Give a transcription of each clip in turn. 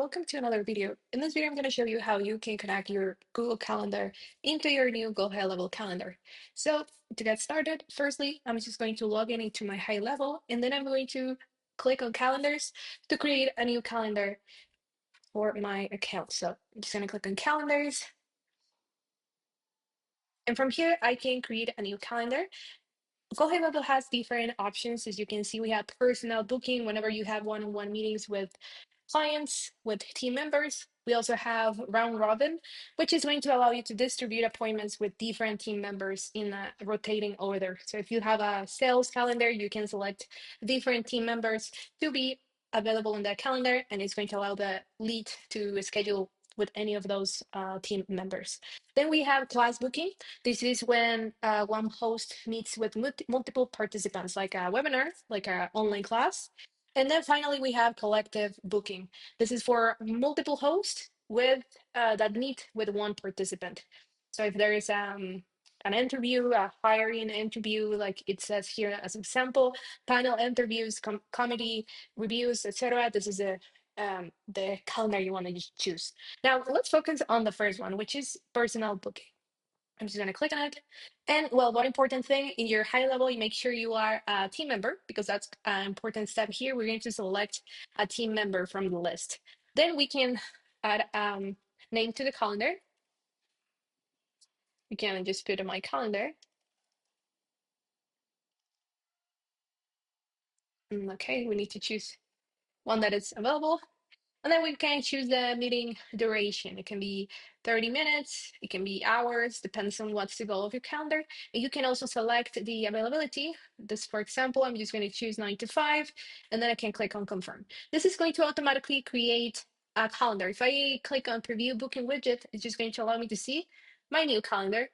welcome to another video. In this video, I'm going to show you how you can connect your Google Calendar into your new Go HighLevel Calendar. So to get started, firstly, I'm just going to log in into my HighLevel, and then I'm going to click on Calendars to create a new calendar for my account. So I'm just going to click on Calendars, and from here, I can create a new calendar. Go HighLevel has different options. As you can see, we have personal booking whenever you have one-on-one meetings with clients, with team members. We also have round robin, which is going to allow you to distribute appointments with different team members in a rotating order. So if you have a sales calendar, you can select different team members to be available in that calendar, and it's going to allow the lead to schedule with any of those team members. Then we have class booking. This is when one host meets with multiple participants, like a webinar, like an online class. And then finally, we have collective booking. This is for multiple hosts with that meet with one participant. So if there is an interview, a hiring interview, like it says here as example, panel interviews, comedy reviews, etc. This is the calendar you want to choose. Now let's focus on the first one, which is personal booking. I'm just going to click on it. And well, one important thing in your HighLevel, you make sure you are a team member because that's an important step here. We're going to select a team member from the list. Then we can add name to the calendar. You can just put in my calendar. Okay, we need to choose one that is available. And then we can choose the meeting duration. It can be 30 minutes, it can be hours, depends on what's the goal of your calendar. And you can also select the availability. This, for example, I'm just going to choose 9 to 5, and then I can click on confirm. This is going to automatically create a calendar. If I click on preview booking widget, it's just going to allow me to see my new calendar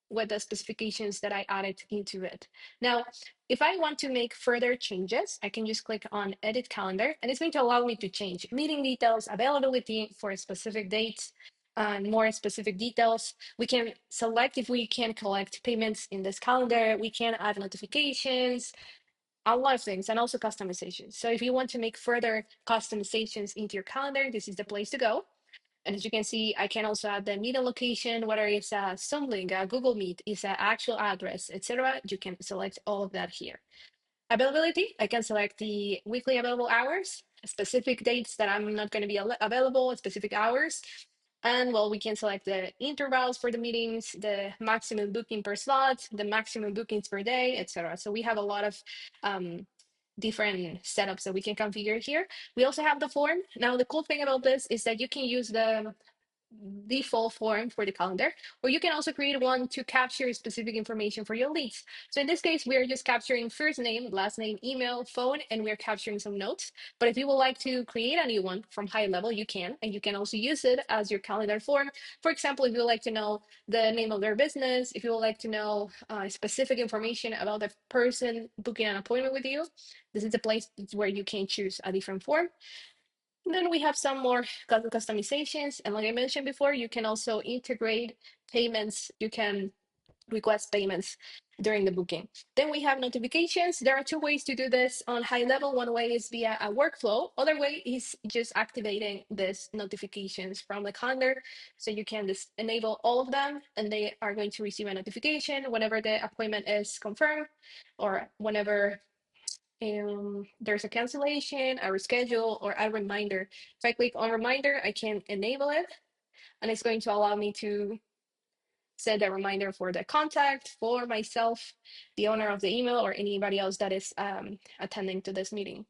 with the specifications that I added into it. Now, if I want to make further changes, I can just click on edit calendar, and it's going to allow me to change meeting details, availability for specific dates, and more specific details. We can select if we can collect payments in this calendar. We can add notifications, a lot of things, and also customizations. So if you want to make further customizations into your calendar, this is the place to go. And as you can see, I can also add the meeting location, whether it's a Zoom link, a Google Meet, is an actual address, etc. You can select all of that here. Availability, I can select the weekly available hours, specific dates that I'm not going to be available, specific hours. And well, we can select the intervals for the meetings, the maximum booking per slot, the maximum bookings per day, etc. So we have a lot of different setups that we can configure here. We also have the form. Now, the cool thing about this is that you can use the default form for the calendar, or you can also create one to capture specific information for your leads. So in this case, we are just capturing first name, last name, email, phone, and we're capturing some notes. But if you would like to create a new one from HighLevel, you can, and you can also use it as your calendar form. For example, if you would like to know the name of their business, if you would like to know specific information about the person booking an appointment with you, this is the place where you can choose a different form. Then we have some more customizations. And like I mentioned before, you can also integrate payments. You can request payments during the booking. Then we have notifications. There are two ways to do this on HighLevel. One way is via a workflow. Other way is just activating these notifications from the calendar. So you can just enable all of them, and they are going to receive a notification whenever the appointment is confirmed or whenever there's a cancellation, a reschedule, or a reminder. If I click on reminder, I can enable it, and it's going to allow me to set a reminder for the contact, for myself, the owner of the email, or anybody else that is attending to this meeting.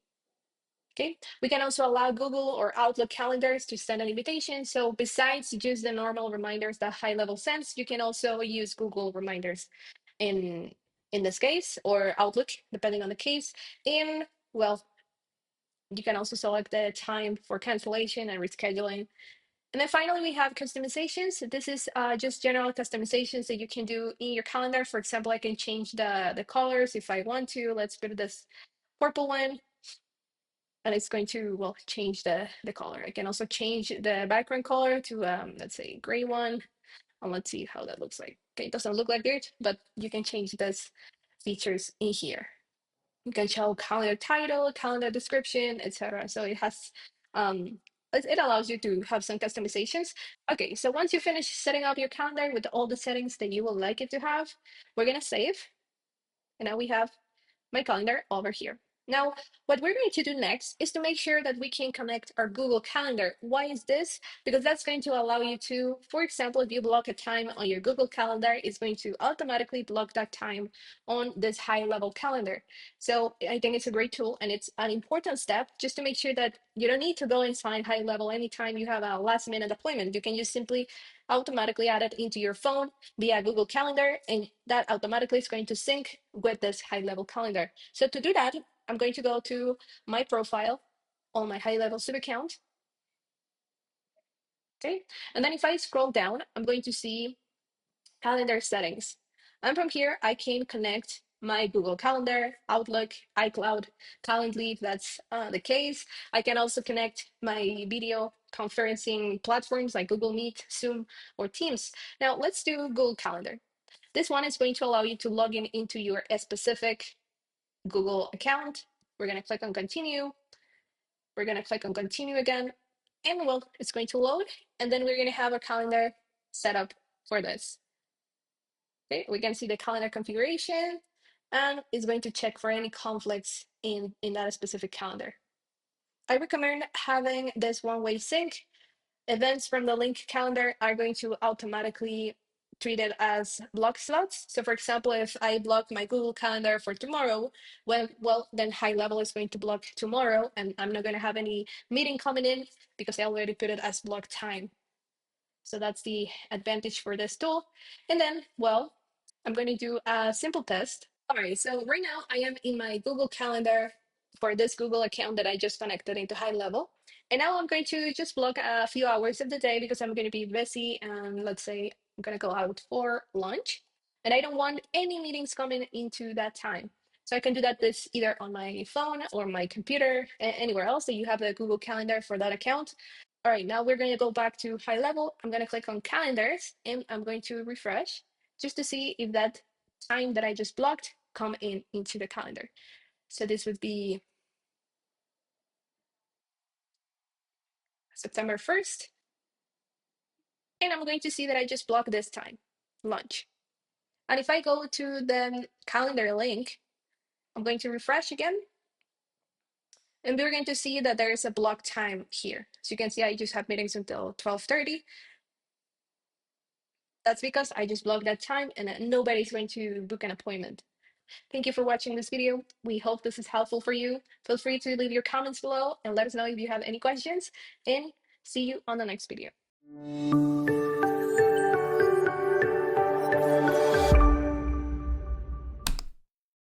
Okay, we can also allow Google or Outlook calendars to send an invitation. So besides just the normal reminders that HighLevel sends, you can also use Google reminders in this case, or Outlook, depending on the case. And well, you can also select the time for cancellation and rescheduling. And then finally, we have customizations. This is just general customizations that you can do in your calendar. For example, I can change the colors if I want to. Let's put this purple one, and it's going to, well, change the color. I can also change the background color to, let's say, gray one. And let's see how that looks like. Okay, it doesn't look like it, but you can change those features in here. You can show calendar title, calendar description, etc. So it has it allows you to have some customizations. Okay, so once you finish setting up your calendar with all the settings that you would like it to have, we're gonna save. And now we have my calendar over here. Now, what we're going to do next is to make sure that we can connect our Google Calendar. Why is this? Because that's going to allow you to, for example, if you block a time on your Google Calendar, it's going to automatically block that time on this HighLevel calendar. So I think it's a great tool, and it's an important step just to make sure that you don't need to go and find HighLevel anytime you have a last minute appointment. You can just simply automatically add it into your phone via Google Calendar, and that automatically is going to sync with this HighLevel calendar. So to do that, I'm going to go to my profile on my HighLevel sub account. Okay. And then if I scroll down, I'm going to see calendar settings. And from here, I can connect my Google Calendar, Outlook, iCloud, Calendly, if that's the case. I can also connect my video conferencing platforms like Google Meet, Zoom, or Teams. Now, let's do Google Calendar. This one is going to allow you to log in into your specific Google account. We're going to click on continue. We're going to click on continue again. And well, it's going to load. And then we're going to have a calendar set up for this. Okay, we can see the calendar configuration, and it's going to check for any conflicts in that specific calendar. I recommend having this one-way sync. Events from the link calendar are going to automatically treat it as block slots. So for example, if I block my Google Calendar for tomorrow, well, then HighLevel is going to block tomorrow, and I'm not going to have any meeting coming in because I already put it as block time. So that's the advantage for this tool. And then, well, I'm going to do a simple test. All right, so right now I am in my Google Calendar for this Google account that I just connected into HighLevel. And now I'm going to just block a few hours of the day because I'm going to be busy, and let's say I'm going to go out for lunch. And I don't want any meetings coming into that time. So I can do that this either on my phone or my computer, anywhere else that you have the Google Calendar for that account. All right, now we're going to go back to HighLevel. I'm going to click on calendars, and I'm going to refresh just to see if that time that I just blocked come in into the calendar. So this would be September 1st. And I'm going to see that I just blocked this time, lunch. And if I go to the calendar link, I'm going to refresh again. And we're going to see that there's a block time here. So you can see I just have meetings until 12:30. That's because I just blocked that time, and nobody's going to book an appointment. Thank you for watching this video. We hope this is helpful for you. Feel free to leave your comments below and let us know if you have any questions, and see you on the next video.